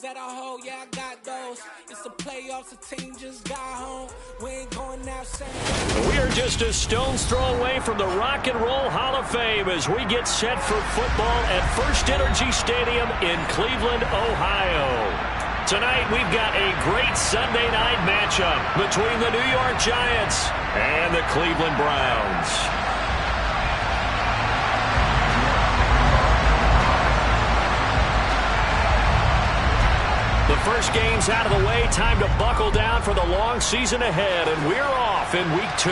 that I hold, yeah, I got those. It's the playoffs, the team just got home. We ain't going outside. We are just a stone's throw away from the Rock and Roll Hall of Fame as we get set for football at First Energy Stadium in Cleveland, Ohio. Tonight, we've got a great Sunday night matchup between the New York Giants and the Cleveland Browns. The first game's out of the way. Time to buckle down for the long season ahead, and we're off in Week 2.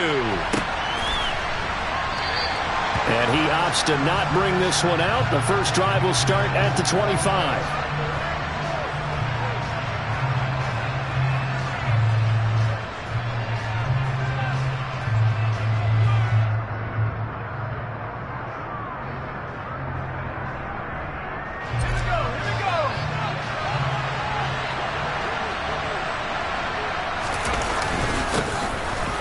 And he opts to not bring this one out. The first drive will start at the 25.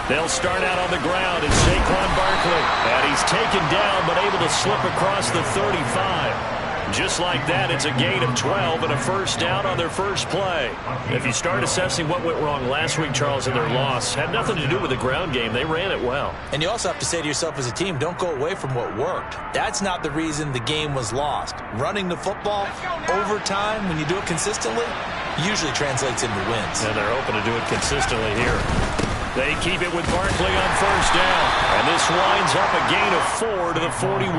They'll start out on the ground, and Saquon Barkley. And he's taken down, but able to slip across the 35. Just like that, it's a gain of 12 and a first down on their first play. If you start assessing what went wrong last week, Charles, in their loss, had nothing to do with the ground game. They ran it well. And you also have to say to yourself as a team, don't go away from what worked. That's not the reason the game was lost. Running the football over time, when you do it consistently, usually translates into wins. And they're open to do it consistently here. They keep it with Barkley on first down. And this winds up a gain of 4 to the 41.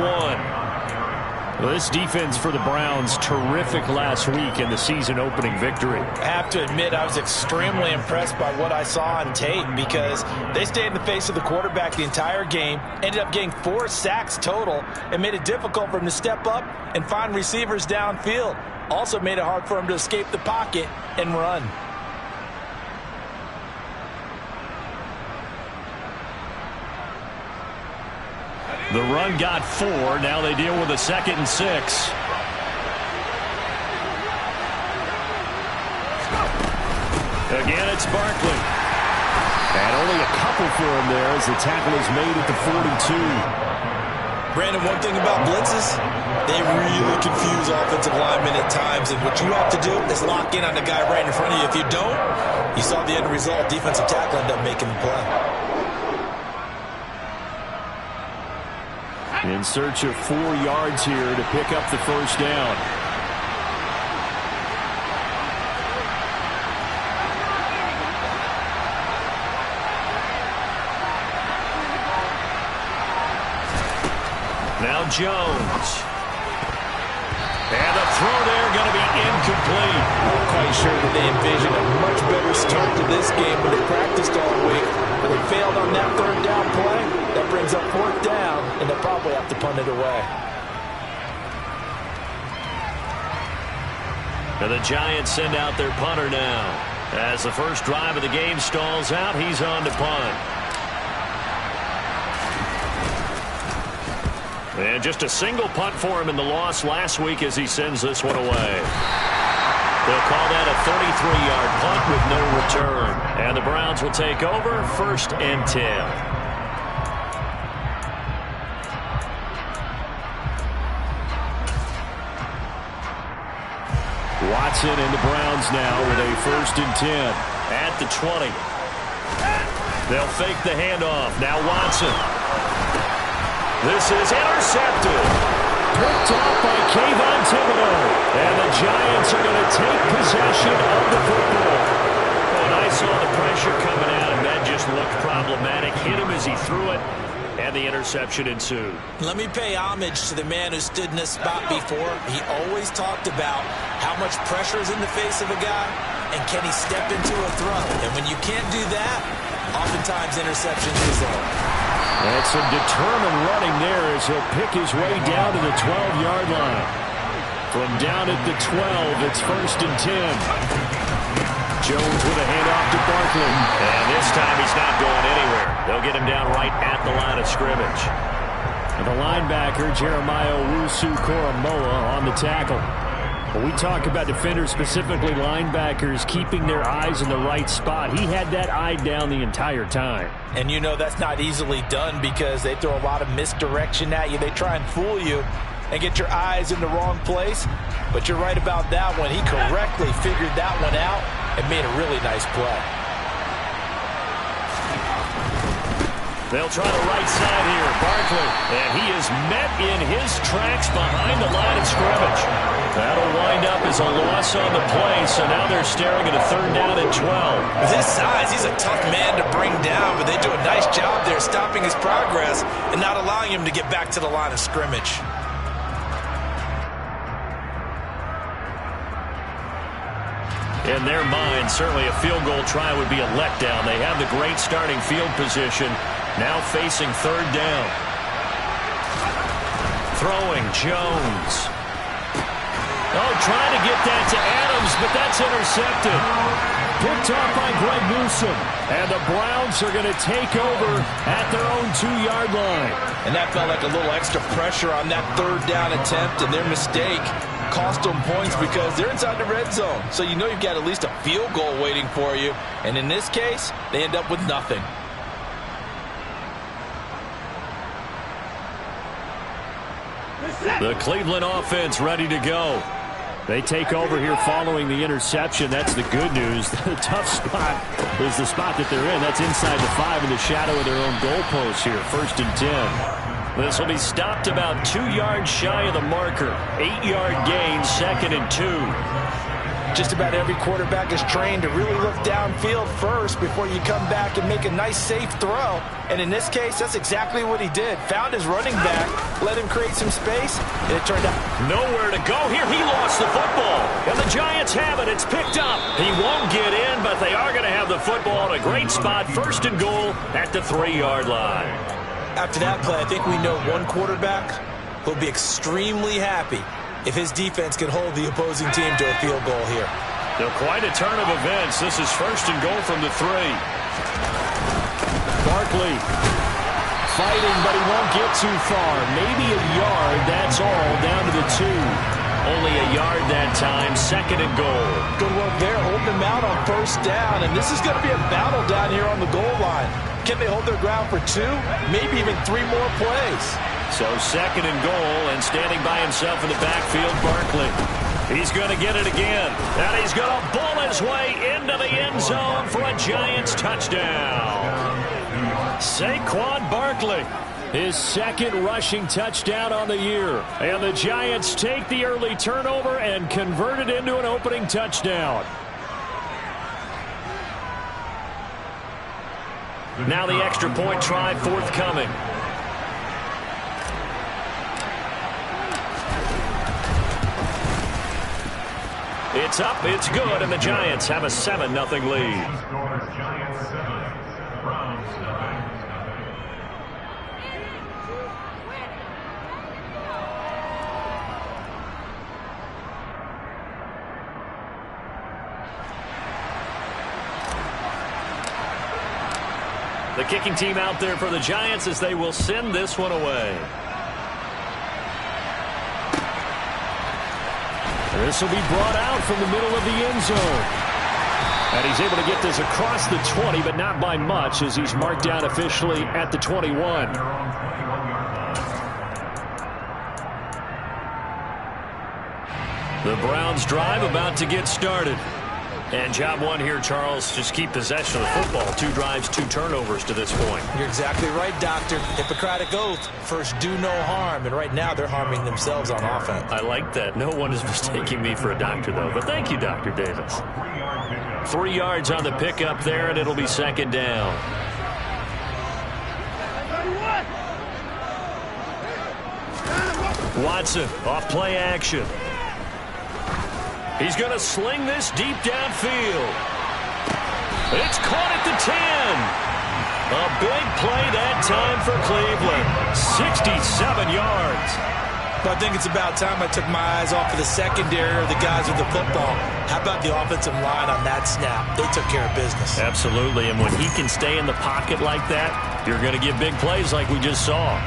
Well, this defense for the Browns, terrific last week in the season-opening victory. I have to admit, I was extremely impressed by what I saw on tape because they stayed in the face of the quarterback the entire game, ended up getting 4 sacks total, and made it difficult for him to step up and find receivers downfield. Also made it hard for him to escape the pocket and run. The run got 4. Now they deal with a 2nd and 6. Again, it's Barkley. And only a couple for him there as the tackle is made at the 42. Brandon, one thing about blitzes, they really confuse offensive linemen at times. And what you have to do is lock in on the guy right in front of you. If you don't, you saw the end result. Defensive tackle ended up making the play. In search of 4 yards here to pick up the first down. Now Jones. And the throw there going to be incomplete. I'm quite sure that they envisioned a much better start to this game when they practiced all week. But they failed on that 3rd down play. That brings up 4th down, and they'll probably have to punt it away. And the Giants send out their punter now. As the first drive of the game stalls out, he's on to punt. And just a single punt for him in the loss last week as he sends this one away. They'll call that a 33-yard punt with no return. And the Browns will take over 1st and 10. Watson and the Browns now with a 1st and 10 at the 20. They'll fake the handoff. Now Watson. This is intercepted. Picked off by Kayvon Thibodeau. And the Giants are going to take possession of the football. And I saw the pressure coming out, and that just looked problematic. Hit him as he threw it, and the interception ensued. Let me pay homage to the man who stood in this spot before. He always talked about how much pressure is in the face of a guy, and can he step into a throw. And when you can't do that, oftentimes interceptions result. That's some determined running there as he'll pick his way down to the 12-yard line. From down at the 12, it's 1st and 10. Jones with a handoff to Barkley. And this time he's not going anywhere. They'll get him down right at the line of scrimmage. And the linebacker, Jeremiah Owusu-Koramoah, on the tackle. When we talk about defenders, specifically linebackers, keeping their eyes in the right spot, he had that eye down the entire time. And you know that's not easily done because they throw a lot of misdirection at you. They try and fool you. and get your eyes in the wrong place. But you're right about that one. He correctly figured that one out and made a really nice play. They'll try the right side here. Barkley, and he is met in his tracks behind the line of scrimmage. That'll wind up as a loss on the play, so now they're staring at a 3rd down and 12. With his size, he's a tough man to bring down, but they do a nice job there stopping his progress and not allowing him to get back to the line of scrimmage. In their mind, certainly a field goal try would be a letdown. They have the great starting field position. Now facing 3rd down. Throwing Jones. Oh, trying to get that to Adams, but that's intercepted. Picked off by Greg Newsome. And the Browns are going to take over at their own 2-yard line. And that felt like a little extra pressure on that 3rd down attempt, and their mistake cost them points because they're inside the red zone. So you know you've got at least a field goal waiting for you. And in this case, they end up with nothing. The Cleveland offense ready to go. They take over here following the interception. That's the good news. The tough spot is the spot that they're in. That's inside the 5 in the shadow of their own goalpost here. 1st and 10. This will be stopped about 2 yards shy of the marker. 8-yard gain, 2nd and 2. Just about every quarterback is trained to really look downfield first before you come back and make a nice, safe throw. And in this case, that's exactly what he did. Found his running back, let him create some space, and it turned out nowhere to go here. He lost the football, and the Giants have it. It's picked up. He won't get in, but they are going to have the football in a great spot. 1st and goal at the 3-yard line. After that play, I think we know one quarterback will be extremely happy if his defense can hold the opposing team to a field goal here. Now, quite a turn of events. This is 1st and goal from the 3. Barkley fighting, but he won't get too far. Maybe a yard, that's all, down to the 2. Only a yard that time, 2nd and goal. Good work there, holding them out on 1st down, and this is going to be a battle down here on the goal line. Can they hold their ground for 2, maybe even 3 more plays? So 2nd and goal, and standing by himself in the backfield, Barkley. He's going to get it again, and he's going to bull his way into the end zone for a Giants touchdown. Saquon Barkley, his 2nd rushing touchdown on the year. And the Giants take the early turnover and convert it into an opening touchdown. Now the extra point try forthcoming. It's up, it's good, and the Giants have a 7-0 lead. The kicking team out there for the Giants as they will send this one away. This will be brought out from the middle of the end zone. And he's able to get this across the 20, but not by much as he's marked down officially at the 21. The Browns drive about to get started. And job one here, Charles, just keep possession of the football. 2 drives, 2 turnovers to this point. You're exactly right, Doctor. Hippocratic oath. First, do no harm. And right now, they're harming themselves on offense. I like that. No one is mistaking me for a doctor, though. But thank you, Dr. Davis. 3 yards on the pickup there, and it'll be 2nd down. Watson, off play action. He's going to sling this deep downfield. It's caught at the 10. A big play that time for Cleveland. 67 yards. But I think it's about time I took my eyes off of the secondary or the guys with the football. How about the offensive line on that snap? They took care of business. Absolutely, and when he can stay in the pocket like that, you're going to get big plays like we just saw.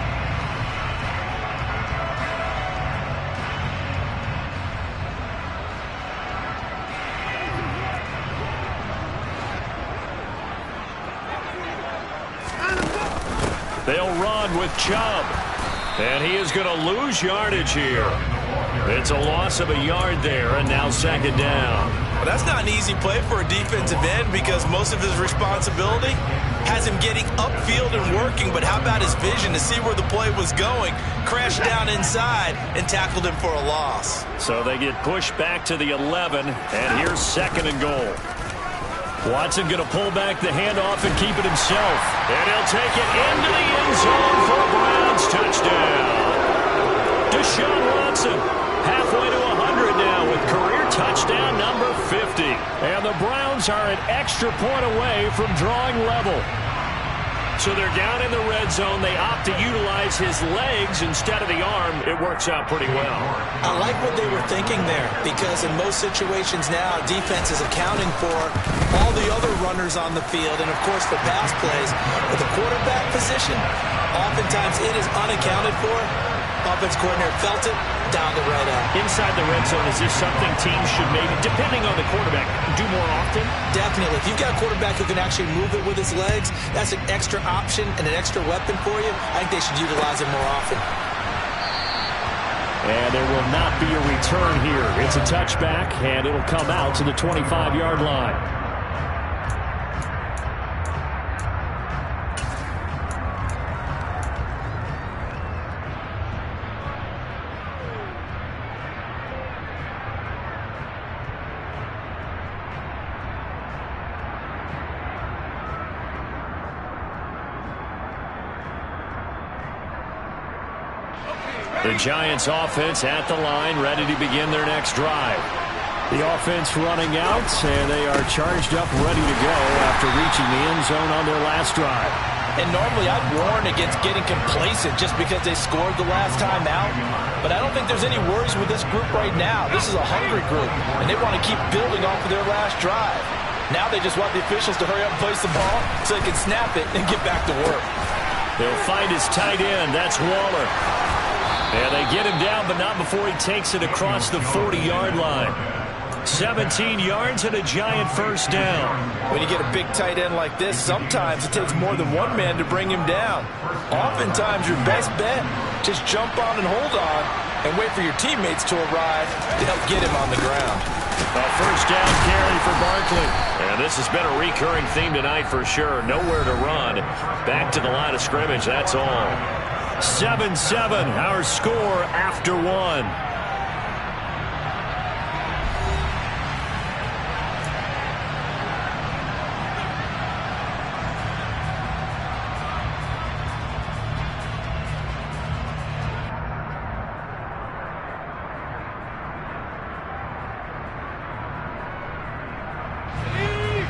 They'll run with Chubb. And he is going to lose yardage here. It's a loss of a yard there, and now second down. Well, that's not an easy play for a defensive end because most of his responsibility has him getting upfield and working, but how about his vision to see where the play was going, crashed down inside, and tackled him for a loss. So they get pushed back to the 11, and here's second and goal. Watson going to pull back the handoff and keep it himself. And he'll take it into the end zone for a Browns touchdown. Deshaun Watson halfway to 100 now with career touchdown number 50. And the Browns are an extra point away from drawing level. So they're down in the red zone. They opt to utilize his legs instead of the arm. It works out pretty well. I like what they were thinking there because in most situations now, defense is accounting for all the other runners on the field and, of course, for pass plays. With the quarterback position, oftentimes it is unaccounted for. Offense coordinator felt it, down the right out. Inside the red zone, is this something teams should maybe, depending on the quarterback, do more often? Definitely. If you've got a quarterback who can actually move it with his legs, that's an extra option and an extra weapon for you. I think they should utilize it more often. And there will not be a return here. It's a touchback, and it'll come out to the 25-yard line. The Giants offense at the line, ready to begin their next drive. The offense running out, and they are charged up, ready to go after reaching the end zone on their last drive. And normally I'd warn against getting complacent just because they scored the last time out. But I don't think there's any worries with this group right now. This is a hungry group, and they want to keep building off of their last drive. Now they just want the officials to hurry up and place the ball so they can snap it and get back to work. They'll find his tight end. That's Waller. And they get him down, but not before he takes it across the 40-yard line. 17 yards and a Giant first down. When you get a big tight end like this, sometimes it takes more than one man to bring him down. Oftentimes, your best bet, just jump on and hold on and wait for your teammates to arrive to help get him on the ground. A first down carry for Barkley. And this has been a recurring theme tonight for sure. Nowhere to run. Back to the line of scrimmage, that's all. 7-7, our score after one.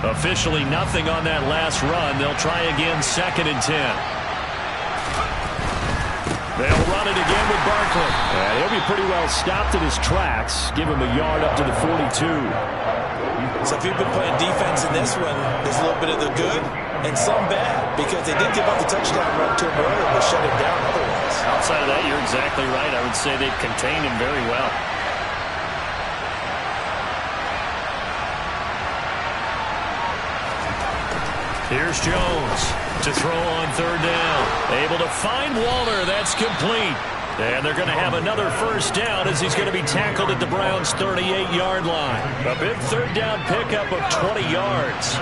Officially nothing on that last run. They'll try again, 2nd and 10. They'll run it again with Barkley. And he'll be pretty well stopped in his tracks. Give him a yard up to the 42. So if you've been playing defense in this one, there's a little bit of the good and some bad because they did give up the touchdown run to him earlier but shut him down otherwise. Outside of that, you're exactly right. I would say they've contained him very well. Here's Jones to throw on 3rd down. Able to find Waller. That's complete. And they're going to have another first down as he's going to be tackled at the Browns' 38-yard line. A big 3rd down pickup of 20 yards.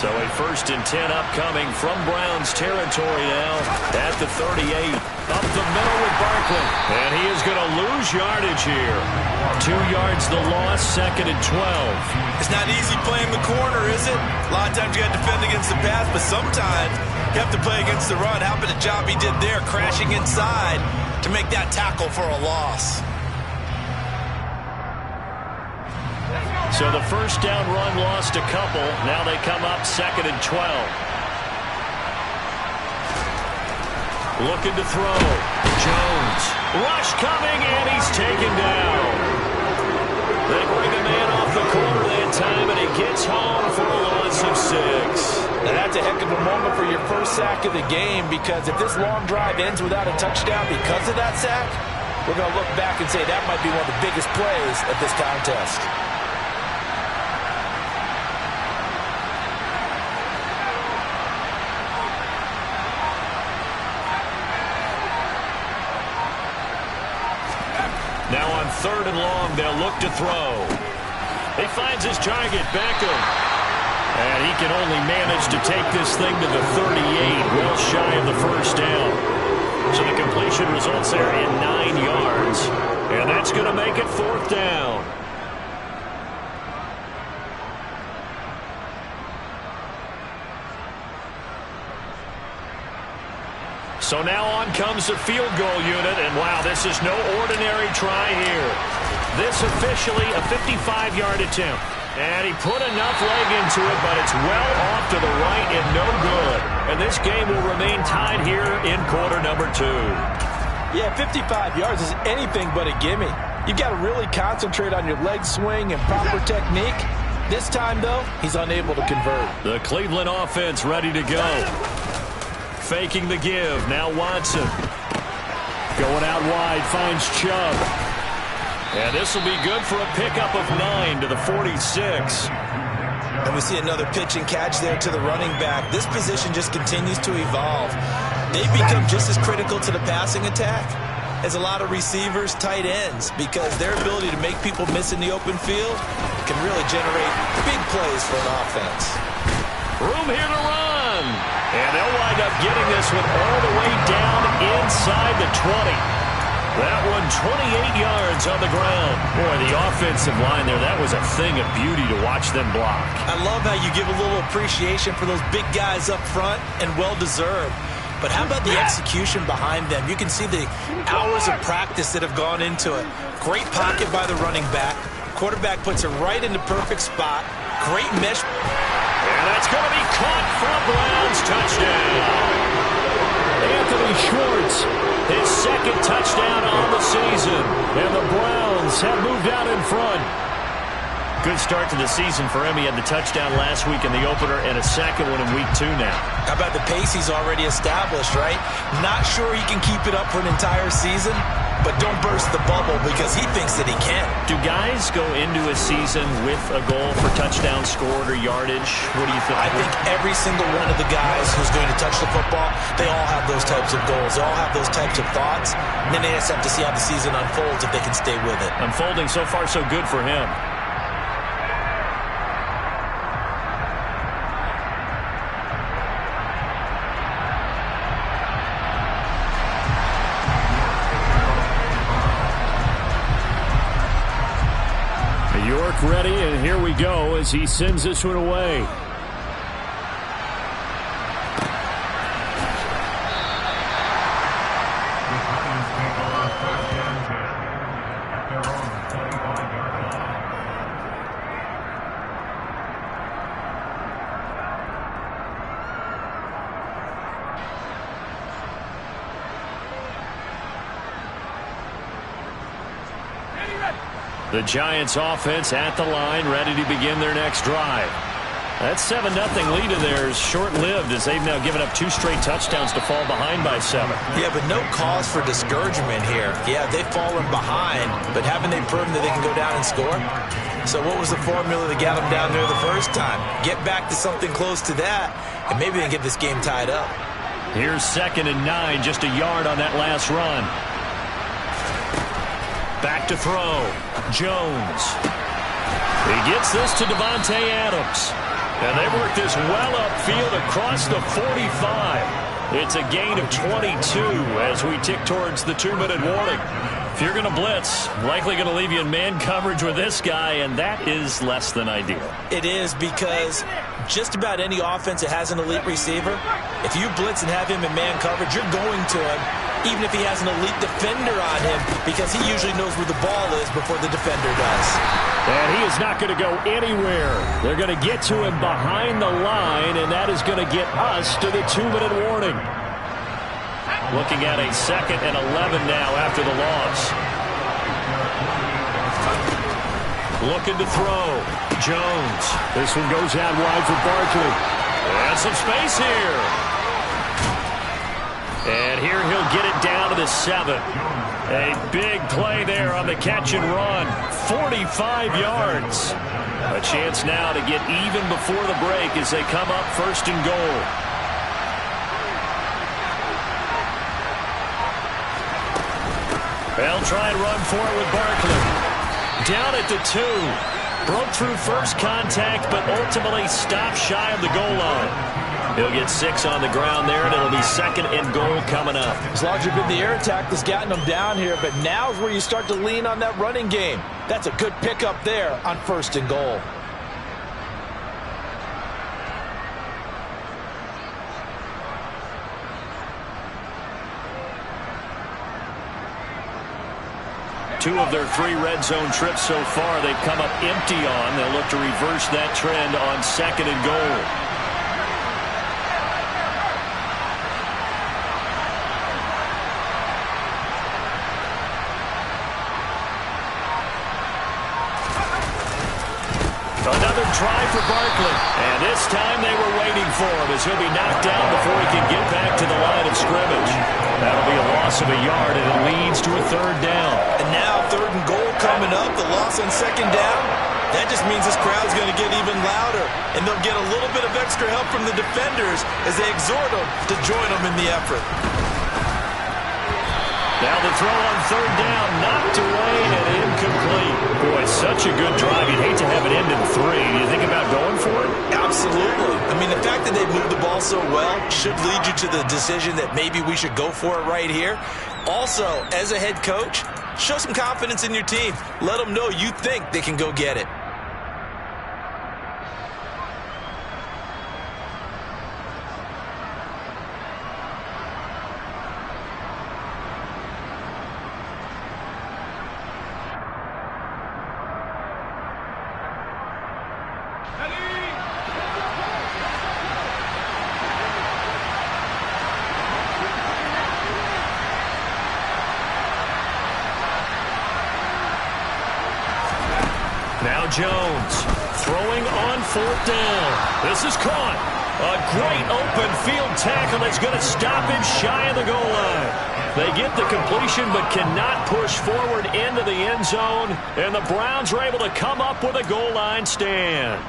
So a 1st and 10 upcoming from Browns territory now at the 38. Up the middle with Barkley. And he is going to lose yardage here. 2 yards the loss, 2nd and 12. It's not easy playing the corner, is it? A lot of times you got to defend against the pass, but sometimes you have to play against the run. How about the job he did there, crashing inside to make that tackle for a loss? So the first down run lost a couple. Now they come up 2nd and 12. Looking to throw. Jones. Rush coming, and he's taken down. They bring a man off the corner that time, and he gets home for a loss of 6. Now that's a heck of a moment for your first sack of the game because if this long drive ends without a touchdown because of that sack, we're going to look back and say that might be one of the biggest plays of this contest. third and long. They'll look to throw. He finds his target, Beckham. And he can only manage to take this thing to the 38, well shy of the first down. So the completion results there in 9 yards. And that's going to make it fourth down. So now on comes the field goal unit, and wow, this is no ordinary try here. This officially a 55-yard attempt. And he put enough leg into it, but it's well off to the right and no good. And this game will remain tied here in quarter number 2. Yeah, 55 yards is anything but a gimme. You've got to really concentrate on your leg swing and proper technique. This time, though, he's unable to convert. The Cleveland offense ready to go. Faking the give. Now Watson. Going out wide, finds Chubb. And this will be good for a pickup of 9 to the 46. And we see another pitch and catch there to the running back. This position just continues to evolve. They've become just as critical to the passing attack as a lot of receivers, tight ends, because their ability to make people miss in the open field can really generate big plays for an offense. Room here to run. And they'll wind up getting this one all the way down inside the 20. That one 28 yards on the ground. Boy, the offensive line there, that was a thing of beauty to watch them block. I love how you give a little appreciation for those big guys up front, and well-deserved. But how about the execution behind them? You can see the hours of practice that have gone into it. Great pocket by the running back. Quarterback puts it right in the perfect spot. Great mesh. And that's going to be caught for a Browns touchdown. Anthony Schwartz, his second touchdown on the season. And the Browns have moved out in front. Good start to the season for him. He had the touchdown last week in the opener and a second one in week 2 now. How about the pace he's already established, right? Not sure he can keep it up for an entire season, but don't burst the bubble because he thinks that he can. Do guys go into a season with a goal for touchdown scored or yardage? What do you think? I think every single one of the guys who's going to touch the football, they all have those types of goals. They all have those types of thoughts. And then they just have to see how the season unfolds if they can stay with it. Unfolding so far so good for him. York ready, and here we go as he sends this one away. The Giants offense at the line, ready to begin their next drive. That 7-0 lead of theirs short-lived as they've now given up 2 straight touchdowns to fall behind by 7. Yeah, but no cause for discouragement here. Yeah, they've fallen behind, but haven't they proven that they can go down and score? So what was the formula that got them down there the first time? Get back to something close to that, and maybe they can get this game tied up. Here's 2nd and 9, just a yard on that last run. Back to throw. Jones. He gets this to Devontae Adams. And they work this well upfield across the 45. It's a gain of 22 as we tick towards the 2-minute warning. If you're going to blitz, likely going to leave you in man coverage with this guy, and that is less than ideal. It is, because just about any offense that has an elite receiver, if you blitz and have him in man coverage, you're going to him, even if he has an elite defender on him, because he usually knows where the ball is before the defender does. And he is not going to go anywhere. They're going to get to him behind the line, and that is going to get us to the 2-minute warning. Looking at a 2nd and 11 now after the loss. Looking to throw. Jones. This one goes out wide for Barkley. And some space here. And here he'll get it down to the 7. A big play there on the catch and run. 45 yards. A chance now to get even before the break as they come up 1st and goal. They'll try and run for it with Barkley. Down at the 2. Broke through first contact, but ultimately stopped shy of the goal line. He'll get 6 on the ground there, and it'll be 2nd and goal coming up. As long as you've been the air attack that's gotten them down here, but now is where you start to lean on that running game. That's a good pickup there on 1st and goal. Two of their 3 red zone trips so far they've come up empty on. They'll look to reverse that trend on 2nd and goal. Another try for Barkley. And this time they were waiting for him as he'll be knocked down before he can get back to the line of scrimmage. That'll be a loss of a yard, and it leads to a 3rd down. And now 3rd and goal coming up. The loss on 2nd down. That just means this crowd's going to get even louder. And they'll get a little bit of extra help from the defenders as they exhort them to join them in the effort. Now the throw on 3rd down, knocked away and incomplete. Boy, such a good drive. You'd hate to have it end in 3. Do you think about going for it? Absolutely. I mean, the fact that they moved the ball so well should lead you to the decision that maybe we should go for it right here. Also, as a head coach, show some confidence in your team. Let them know you think they can go get it. Now Jones throwing on 4th down. This is caught. A great open field tackle that's going to stop him shy of the goal line. They get the completion but cannot push forward into the end zone, and the Browns are able to come up with a goal line stand.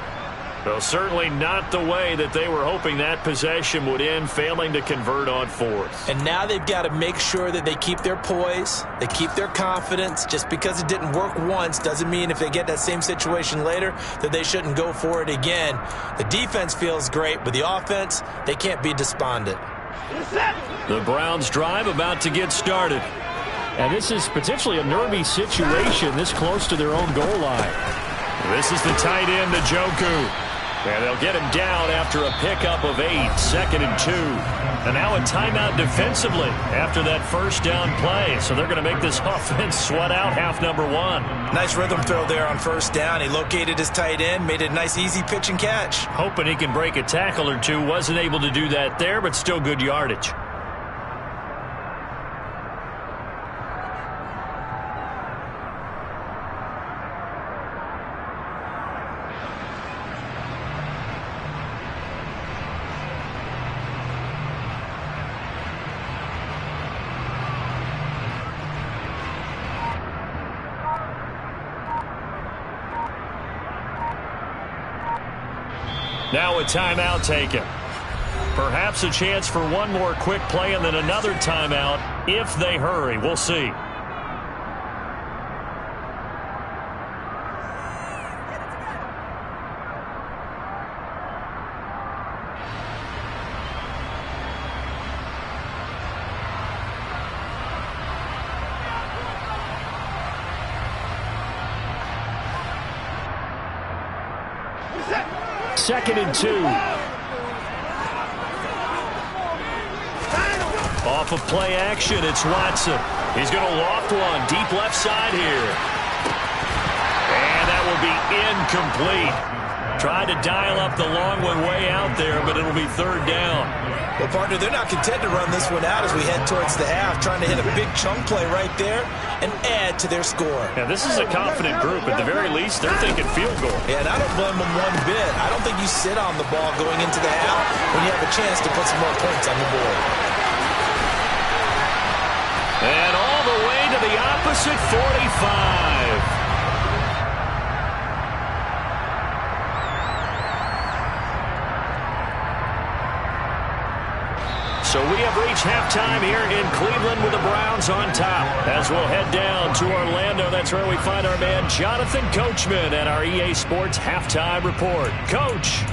Well, certainly not the way that they were hoping that possession would end, failing to convert on 4th. And now they've got to make sure that they keep their poise, they keep their confidence. Just because it didn't work once doesn't mean if they get that same situation later that they shouldn't go for it again. The defense feels great, but the offense, they can't be despondent. The Browns drive about to get started. And this is potentially a nervy situation this close to their own goal line. This is the tight end, Njoku. And they'll get him down after a pickup of 8, 2nd and 2. And now a timeout defensively after that 1st down play. So they're going to make this offense sweat out half number 1. Nice rhythm throw there on 1st down. He located his tight end, made it a nice easy pitch and catch. Hoping he can break a tackle or two. Wasn't able to do that there, but still good yardage. Now a timeout taken. Perhaps a chance for one more quick play and then another timeout if they hurry. We'll see. Second and 2. Off of play action, it's Watson. He's going to loft one deep left side here. And that will be incomplete. Tried to dial up the long one way out there, but it'll be 3rd down. Well, partner, they're not content to run this one out as we head towards the half, trying to hit a big chunk play right there and add to their score. Yeah, this is a confident group. At the very least, they're thinking field goal. Yeah, and I don't blame them one bit. I don't think you sit on the ball going into the half when you have a chance to put some more points on the board. And all the way to the opposite 45. So we have reached halftime here in Cleveland with the Browns on top. As we'll head down That's where we find our man Jonathan Coachman at our EA Sports Halftime Report. Coach.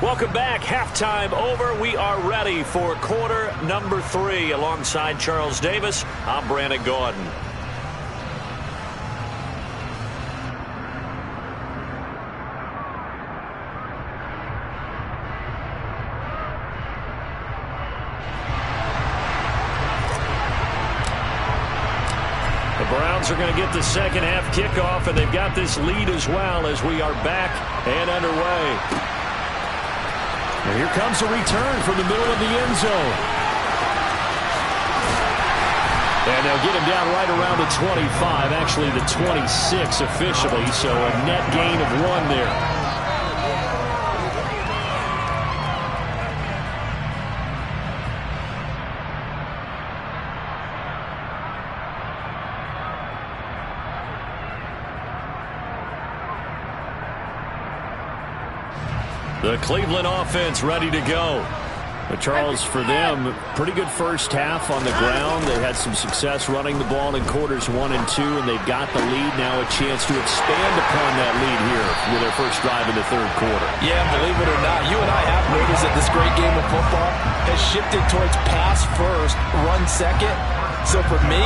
Welcome back. Halftime over. We are ready for quarter number 3. Alongside Charles Davis, I'm Brandon Gordon. The Browns are going to get the second half kickoff, and they've got this lead as well as we are back and underway. And here comes a return from the middle of the end zone. And they'll get him down right around the 25, actually the 26 officially, so a net gain of 1 there. The Cleveland offense ready to go. But Charles, for them, pretty good first half on the ground. They had some success running the ball in quarters 1 and 2, and they've got the lead now, a chance to expand upon that lead here with their first drive in the third quarter. Yeah, believe it or not, you and I have noticed that this great game of football has shifted towards pass first, run second. So for me,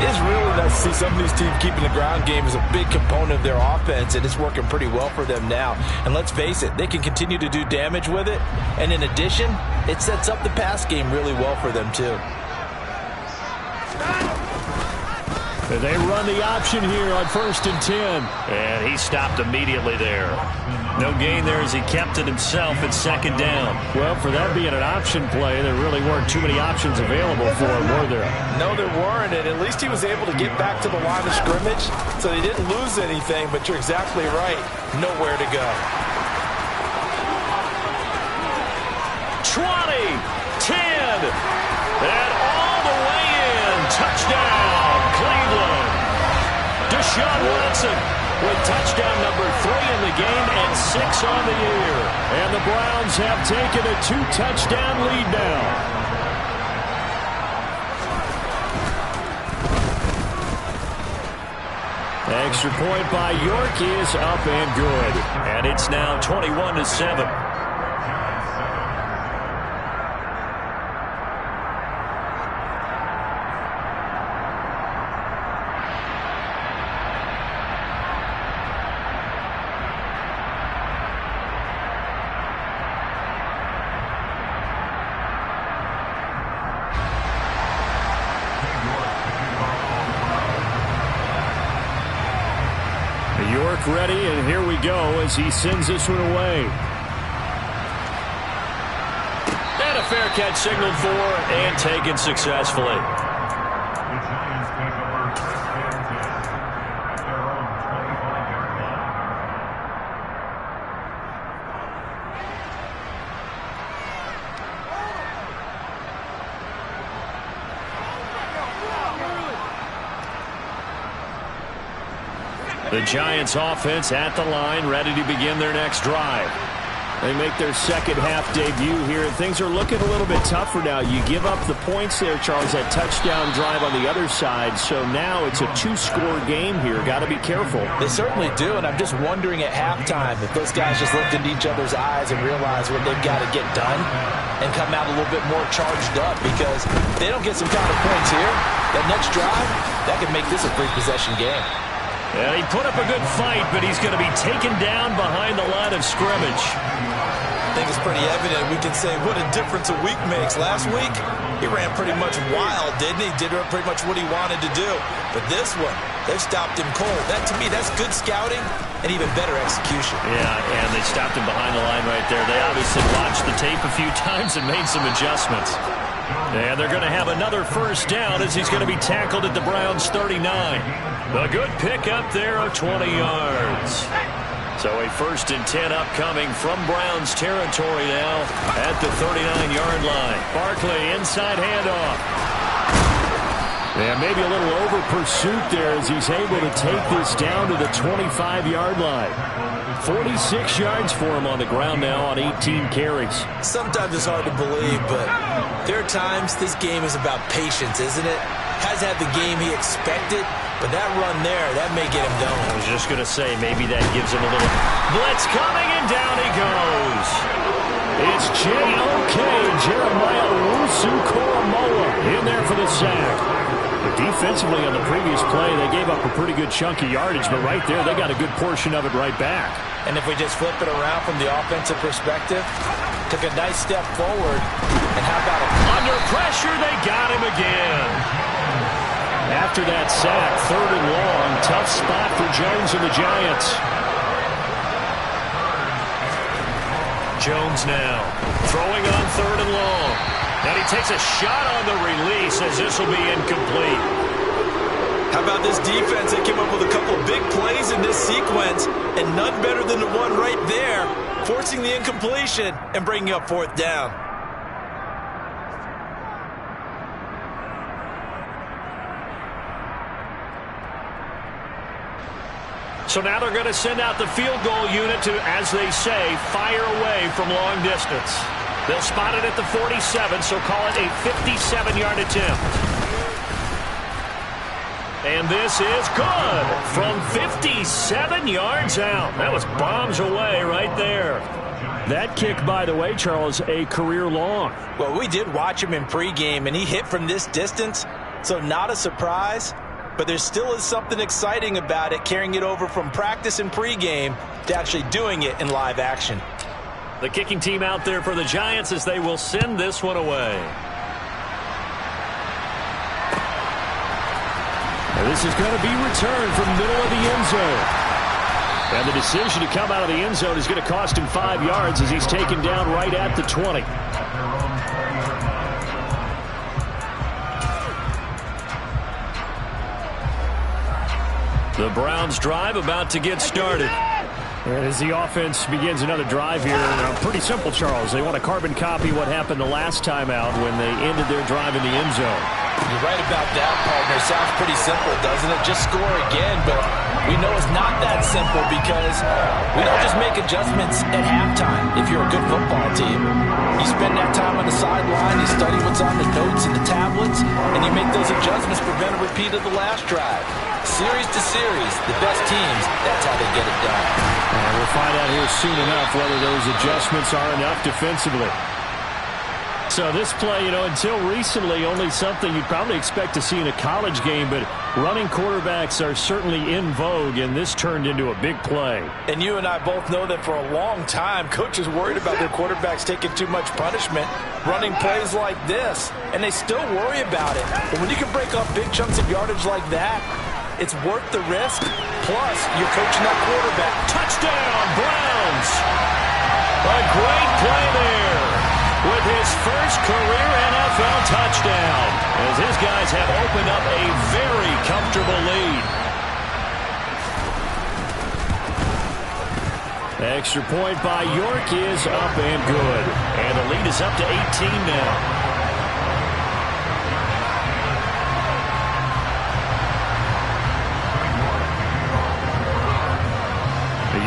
it's really nice to see some of these teams keeping the ground game as a big component of their offense, and it's working pretty well for them now. And let's face it, they can continue to do damage with it. And in addition, it sets up the pass game really well for them too. They run the option here on 1st and 10. And he stopped immediately there. No gain there as he kept it himself at 2nd down. Well, for that being an option play, there really weren't too many options available for him, were there? No, there weren't, and at least he was able to get back to the line of scrimmage, so they didn't lose anything, but you're exactly right. Nowhere to go. 20, 10, and all the way in. Touchdown, Cleveland. Deshaun Watson with touchdown number 3 in the game and 6 on the year. And the Browns have taken a 2-touchdown lead now. Extra point by York is up and good. And it's now 21-7. York ready, and here we go as he sends this one away. And a fair catch signaled for and taken successfully. The Giants offense at the line, ready to begin their next drive. They make their second half debut here, and things are looking a little bit tougher now. You give up the points there, Charles, that touchdown drive on the other side, so now it's a 2-score game here. Got to be careful. They certainly do, and I'm just wondering at halftime if those guys just looked into each other's eyes and realize what they've got to get done and come out a little bit more charged up, because if they don't get some kind of points here, that next drive, that could make this a 3-possession game. Yeah, he put up a good fight, but he's going to be taken down behind the line of scrimmage. I think it's pretty evident. We can say what a difference a week makes. Last week, he ran pretty much wild, didn't he? Did pretty much what he wanted to do. But this one, they've stopped him cold. That, to me, that's good scouting and even better execution. Yeah, and they stopped him behind the line right there. They obviously watched the tape a few times and made some adjustments. And they're going to have another first down as he's going to be tackled at the Browns' 39. A good pick up there of 20 yards. So a 1st and 10 upcoming from Browns territory now at the 39-yard line. Barkley inside handoff. And maybe a little over pursuit there as he's able to take this down to the 25-yard line. 46 yards for him on the ground now on 18 carries. Sometimes it's hard to believe, but there are times this game is about patience, isn't it? Has had the game he expected, but that run there, that may get him going. I was just going to say, maybe that gives him a little blitz coming, and down he goes. It's J.O.K. Jeremiah Owusu-Koramoah in there for the sack. But defensively on the previous play, they gave up a pretty good chunk of yardage, but right there, they got a good portion of it right back. And if we just flip it around from the offensive perspective, took a nice step forward, and how about it? Under pressure, they got him again. After that sack, 3rd and long, tough spot for Jones and the Giants. Jones now throwing on 3rd and long. And he takes a shot on the release as this will be incomplete. How about this defense? They came up with a couple of big plays in this sequence, and none better than the one right there, forcing the incompletion and bringing up 4th down. So now they're going to send out the field goal unit to, as they say, fire away from long distance. They'll spot it at the 47, so call it a 57-yard attempt. And this is good from 57 yards out. That was bombs away right there. That kick, by the way, Charles, a career long. Well, we did watch him in pregame, and he hit from this distance, so not a surprise. But there still is something exciting about it, carrying it over from practice and pregame to actually doing it in live action. The kicking team out there for the Giants as they will send this one away. And this is going to be returned from the middle of the end zone. And the decision to come out of the end zone is going to cost him 5 yards as he's taken down right at the 20. The Browns drive about to get started. And as the offense begins another drive here, pretty simple, Charles. They want to carbon copy what happened the last time out when they ended their drive in the end zone. You're right about that, partner. Sounds pretty simple, doesn't it? Just score again, but we know it's not that simple because we don't just make adjustments at halftime if you're a good football team. You spend that time on the sideline, you study what's on the notes and the tablets, and you make those adjustments, prevent a repeat of the last drive. Series to series, the best teams, that's how they get it done. And we'll find out here soon enough whether those adjustments are enough defensively. So this play, until recently, only something you'd probably expect to see in a college game, but running quarterbacks are certainly in vogue, and this turned into a big play. And you and I both know that for a long time, coaches worried about their quarterbacks taking too much punishment, running plays like this, and they still worry about it. But when you can break up big chunks of yardage like that, it's worth the risk, plus you're coaching that quarterback. Touchdown, Browns! A great play there with his first career NFL touchdown, as his guys have opened up a very comfortable lead. Extra point by York is up and good, and the lead is up to 18 now.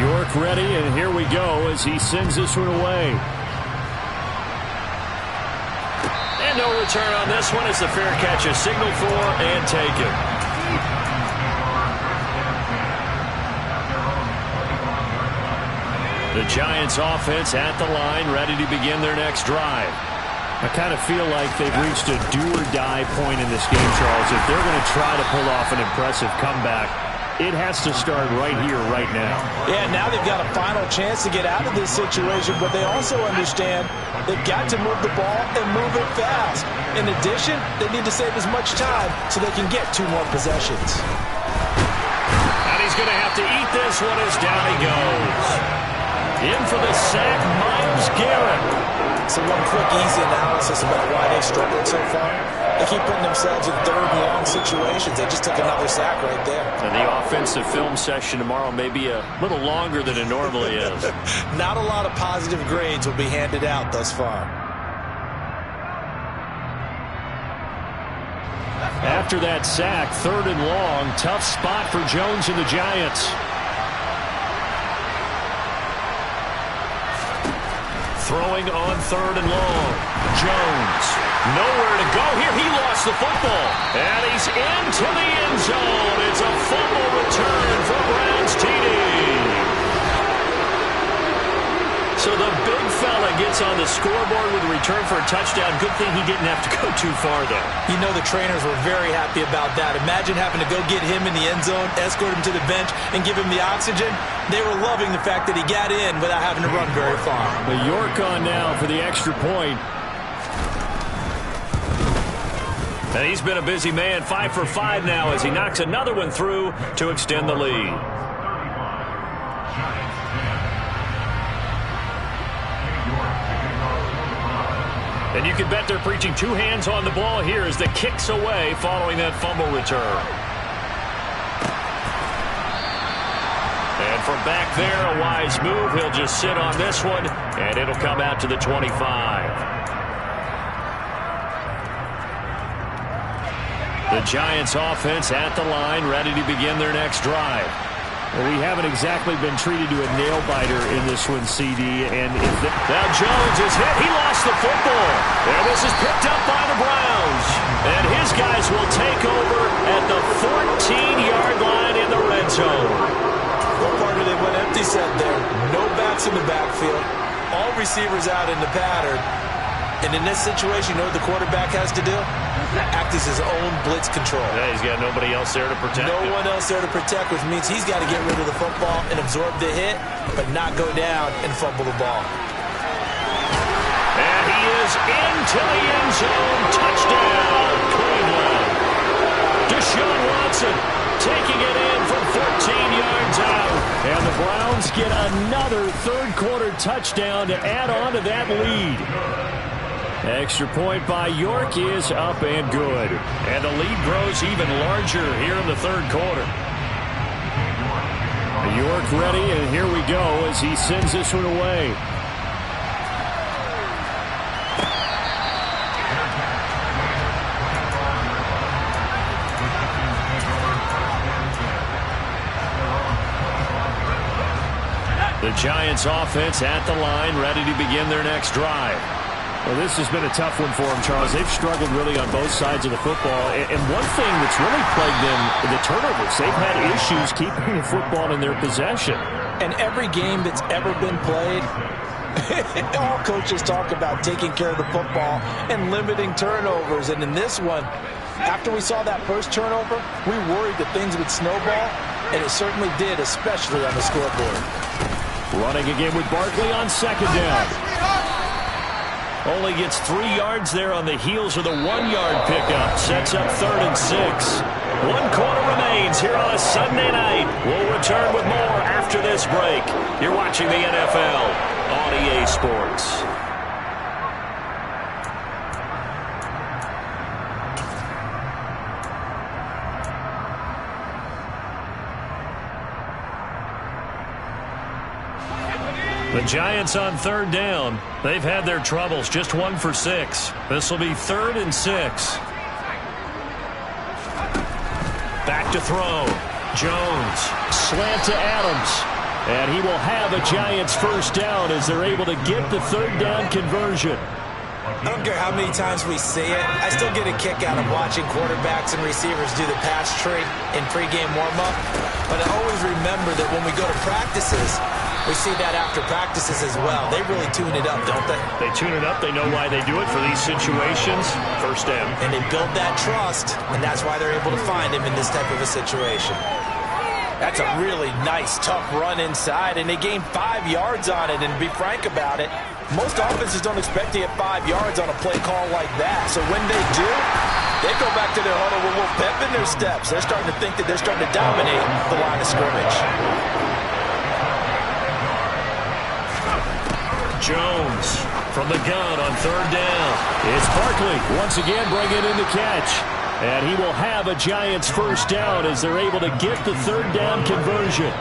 York ready, and here we go as he sends this one away. And no return on this one as the fair catch is signaled for and taken. The Giants offense at the line, ready to begin their next drive. I kind of feel like they've reached a do-or-die point in this game, Charles. If they're going to try to pull off an impressive comeback, it has to start right here, right now. Yeah, now they've got a final chance to get out of this situation, but they also understand they've got to move the ball and move it fast. In addition, they need to save as much time so they can get 2 more possessions. And he's going to have to eat this one as down he goes. In for the sack, Myles Garrett. So one quick, easy analysis about why they've struggled so far. They keep putting themselves in third and long situations. They just took another sack right there. And the offensive film session tomorrow may be a little longer than it normally is. Not a lot of positive grades will be handed out thus far. After that sack, third and long, tough spot for Jones and the Giants. Throwing on third and long. Jones, nowhere to go here. He lost the football. And he's into the end zone. It's a fumble return for Browns TD. So the big fella gets on the scoreboard with a return for a touchdown. Good thing he didn't have to go too far, though. You know the trainers were very happy about that. Imagine having to go get him in the end zone, escort him to the bench, and give him the oxygen. They were loving the fact that he got in without having to run very far. York on now for the extra point. And he's been a busy man, 5 for 5 now as he knocks another one through to extend the lead. And you can bet they're preaching two hands on the ball here as the kick's away following that fumble return. And from back there, a wise move. He'll just sit on this one, and it'll come out to the 25. The Giants offense at the line, ready to begin their next drive. Well, we haven't exactly been treated to a nail-biter in this one, CD. And if now Jones is hit. He lost the football. And this is picked up by the Browns. And his guys will take over at the 14-yard line in the red zone. What part of they went empty set there? No backs in the backfield. All receivers out in the pattern. And in this situation, you know what the quarterback has to do? Act as his own blitz control. Yeah, he's got nobody else there to protect him. No one else there to protect, which means he's got to get rid of the football and absorb the hit, but not go down and fumble the ball. And he is into the end zone. Touchdown, Cleveland. Deshaun Watson taking it in from 14 yards out. And the Browns get another third-quarter touchdown to add on to that lead. Extra point by York is up and good. And the lead grows even larger here in the third quarter. York ready, and here we go as he sends this one away. The Giants offense at the line, ready to begin their next drive. Well, this has been a tough one for them, Charles. They've struggled really on both sides of the football. And one thing that's really plagued them, the turnovers. They've had issues keeping the football in their possession. And every game that's ever been played, all coaches talk about taking care of the football and limiting turnovers. And in this one, after we saw that first turnover, we worried that things would snowball, and it certainly did, especially on the scoreboard. Running again with Barkley on second down. Only gets 3 yards there on the heels of the 1-yard pickup. Sets up 3rd and 6. 1 quarter remains here on a Sunday night. We'll return with more after this break. You're watching the NFL on EA Sports. The Giants on 3rd down. They've had their troubles. Just 1 for 6. This will be 3rd and 6. Back to throw. Jones. Slant to Adams. And he will have a Giants first down as they're able to get the 3rd down conversion. I don't care how many times we see it. I still get a kick out of watching quarterbacks and receivers do the pass tree in pregame warm-up. But I always remember that when we go to practices, we see that after practices as well. They really tune it up, don't they? They tune it up. They know why they do it for these situations. First down. And they build that trust, and that's why they're able to find him in this type of a situation. That's a really nice, tough run inside, and they gain 5 yards on it. And to be frank about it, most offenses don't expect to get 5 yards on a play call like that. So when they do, they go back to their huddle with a little pep in their steps. They're starting to think that they're starting to dominate the line of scrimmage. Jones From the gun on third down. It's Barkley once again bringing in the catch. And he will have a Giants first down as they're able to get the third down conversion.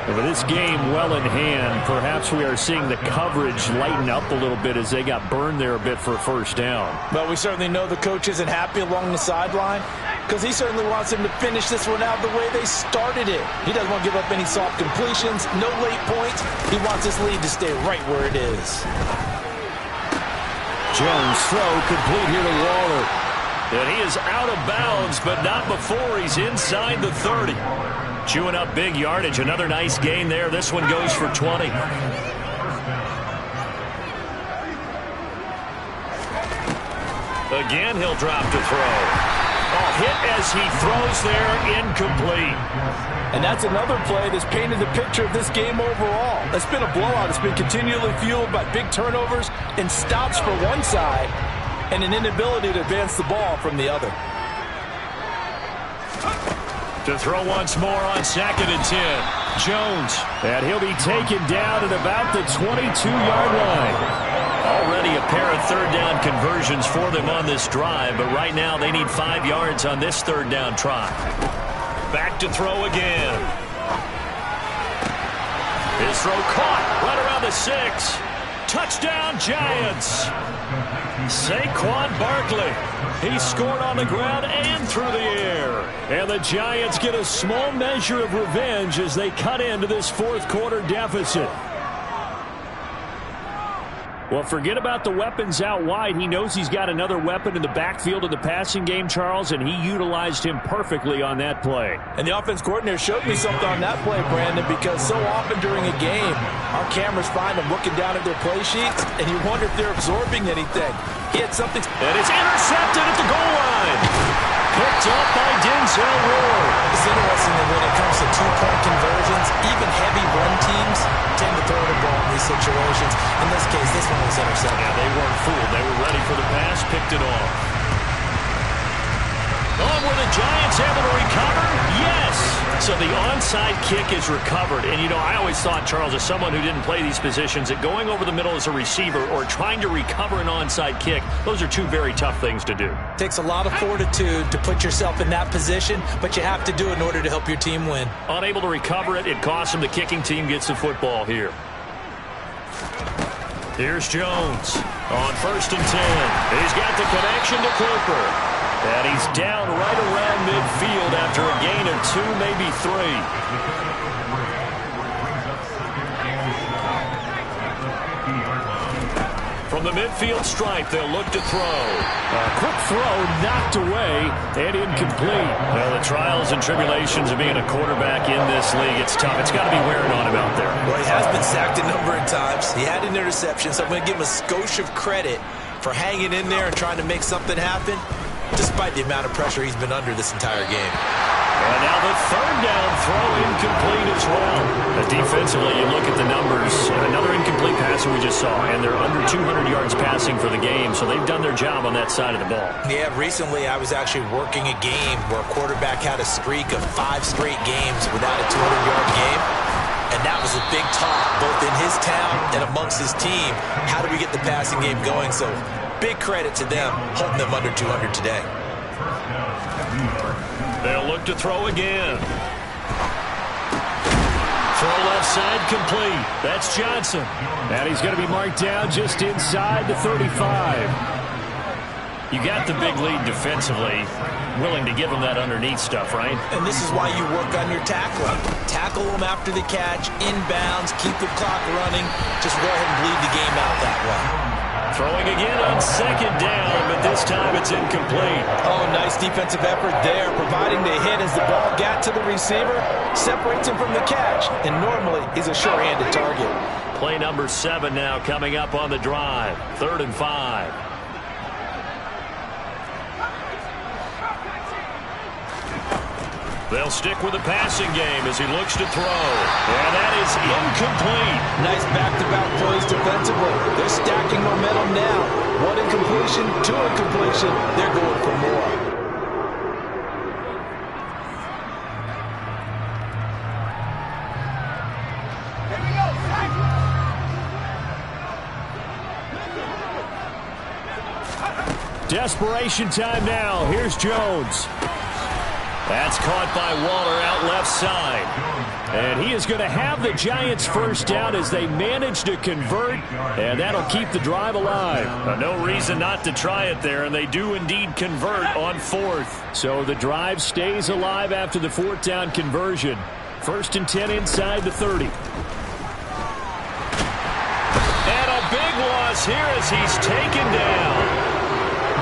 And with this game well in hand, perhaps we are seeing the coverage lighten up a little bit as they got burned there a bit for a first down. Well, we certainly know the coach isn't happy along the sideline because he certainly wants him to finish this one out the way they started it. He doesn't want to give up any soft completions, no late points. He wants his lead to stay right where it is. Jones throw complete here to Waller. And he is out of bounds, but not before he's inside the 30. Chewing up big yardage. Another nice gain there. This one goes for 20. Again, he'll drop to throw. Oh, hit as he throws there, incomplete. And that's another play that's painted the picture of this game overall. It's been a blowout. It's been continually fueled by big turnovers and stops for one side and an inability to advance the ball from the other. To throw once more on 2nd and 10. Jones. And he'll be taken down at about the 22-yard line. Already a pair of third down conversions for them on this drive, but right now they need 5 yards on this third down try. Back to throw again. His throw caught right around the 6. Touchdown, Giants. Saquon Barkley. He scored on the ground and through the air. And the Giants get a small measure of revenge as they cut into this fourth quarter deficit. Well, forget about the weapons out wide. He knows he's got another weapon in the backfield of the passing game, Charles, and he utilized him perfectly on that play. And the offense coordinator showed me something on that play, Brandon, because so often during a game, our cameras find them looking down at their play sheets, and you wonder if they're absorbing anything. He had something. And it's intercepted at the goal line. Picked up by Denzel Ward. It's interesting that when it comes to two-point conversions, even heavy run teams tend to throw the ball in these situations. In this case, this one was intercepted. Yeah, they weren't fooled. They were ready for the pass, picked it off. Oh, were the Giants able to recover? Yes. So the onside kick is recovered. And, you know, I always thought, Charles, as someone who didn't play these positions, that going over the middle as a receiver or trying to recover an onside kick, those are two very tough things to do. It takes a lot of fortitude to put yourself in that position, but you have to do it in order to help your team win. Unable to recover it, it costs him. The kicking team gets the football here. Here's Jones on 1st and 10. He's got the connection to Cooper. And he's down right around midfield after a gain of 2, maybe 3. From the midfield stripe, they'll look to throw. A quick throw knocked away and incomplete. Well, the trials and tribulations of being a quarterback in this league, it's tough. It's got to be wearing on him out there. Well, he has been sacked a number of times. He had an interception, so I'm going to give him a skosh of credit for hanging in there and trying to make something happen, despite the amount of pressure he's been under this entire game. And now the third down throw incomplete as well. Defensively, you look at the numbers. Another incomplete passer we just saw, and they're under 200 yards passing for the game, so they've done their job on that side of the ball. Yeah, recently I was actually working a game where a quarterback had a streak of 5 straight games without a 200-yard game. And that was a big talk, both in his town and amongst his team. How do we get the passing game going? So big credit to them, holding them under 200 today. They'll look to throw again. Throw left side complete. That's Johnson. And he's going to be marked down just inside the 35. You got the big lead defensively. Willing to give them that underneath stuff, right? And this is why you work on your tackling. Tackle them after the catch, inbounds, keep the clock running. Just go ahead and bleed the game out that way. Throwing again on 2nd down, but this time it's incomplete. Oh, nice defensive effort there, providing the hit as the ball got to the receiver, separates him from the catch, and normally he's a sure-handed target. Play number 7 now coming up on the drive. 3rd and 5. They'll stick with the passing game as he looks to throw. And that is incomplete. Nice back-to-back plays defensively. They're stacking momentum now. 1 incompletion, 2 incompletion. They're going for more. Desperation time now. Here's Jones. That's caught by Waller out left side. And he is going to have the Giants first down as they manage to convert, and that'll keep the drive alive. No reason not to try it there, and they do indeed convert on fourth. So the drive stays alive after the fourth down conversion. 1st and 10 inside the 30. And a big loss here as he's taken down.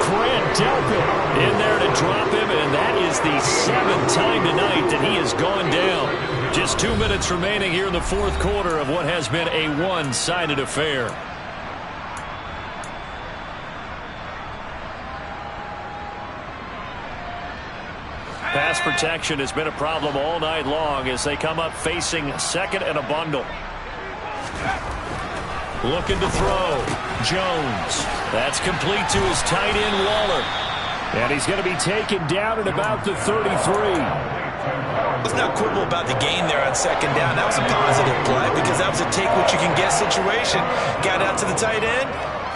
Grant Delpit in there to drop him, and that is the 7th time tonight that he has gone down. Just 2 minutes remaining here in the fourth quarter of what has been a one-sided affair. Pass protection has been a problem all night long as they come up facing second and a bundle. Looking to throw. Jones. That's complete to his tight end, Waller. And he's going to be taken down at about the 33. Let's not quibble about the gain there on second down. That was a positive play because that was a take-what-you-can-get situation. Got out to the tight end.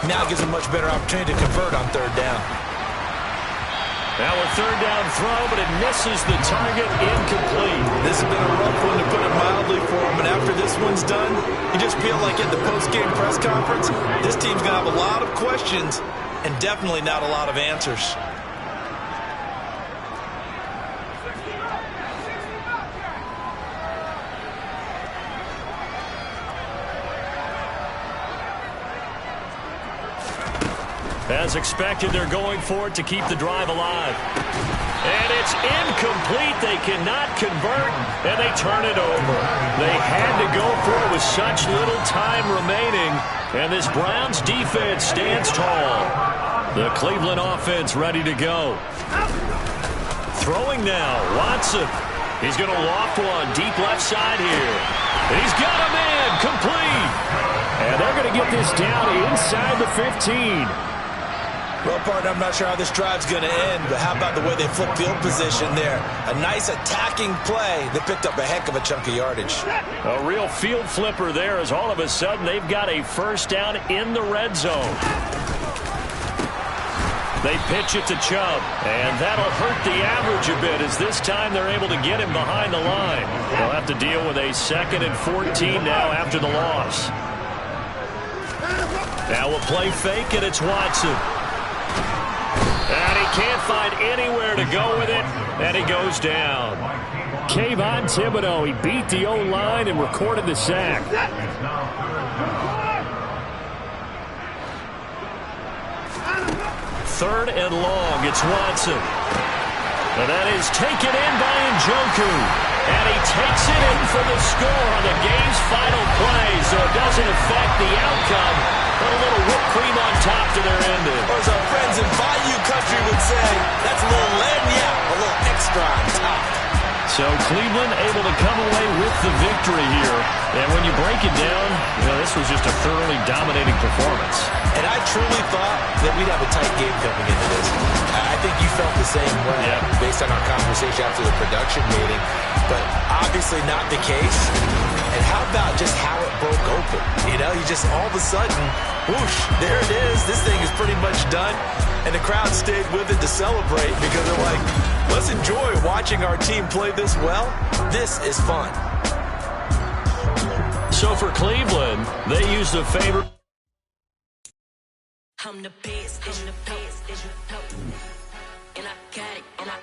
Now gives a much better opportunity to convert on third down. Now a third down throw, but it misses the target, incomplete. This has been a rough one, to put it mildly, for him. And after this one's done, you just feel like at the post-game press conference, this team's going to have a lot of questions and definitely not a lot of answers. As expected, they're going for it to keep the drive alive. And it's incomplete. They cannot convert, and they turn it over. They had to go for it with such little time remaining, and this Browns defense stands tall. The Cleveland offense ready to go. Throwing now, Watson. He's going to loft one deep left side here. And he's got him in, complete. And they're going to get this down inside the 15. Well, partner, I'm not sure how this drive's going to end, but how about the way they flip field position there? A nice attacking play. They picked up a heck of a chunk of yardage. A real field flipper there as all of a sudden they've got a first down in the red zone. They pitch it to Chubb, and that'll hurt the average a bit as this time they're able to get him behind the line. They'll have to deal with a 2nd and 14 now after the loss. Now a play fake, and it's Watson. And he can't find anywhere to go with it, and he goes down. Kayvon Thibodeau, he beat the O-line and recorded the sack. 3rd and long, it's Watson. And that is taken in by Njoku. And he takes it in for the score on the game's final play, so it doesn't affect the outcome. Put a little whipped cream on top to their ending. Or as our friends in Bayou Country would say, that's a little lagniappe, a little extra on top. So Cleveland able to come away with the victory here. And when you break it down, this was just a thoroughly dominating performance. And I truly thought that we'd have a tight game coming into this. I think you felt the same way based on our conversation after the production meeting. But obviously not the case. And how about just how it broke open? You just all of a sudden, whoosh, there it is. This thing is pretty much done. And the crowd stayed with it to celebrate because they're like, let's enjoy watching our team play this well. This is fun. So for Cleveland, they used a favor. I'm the best, and I got it, and I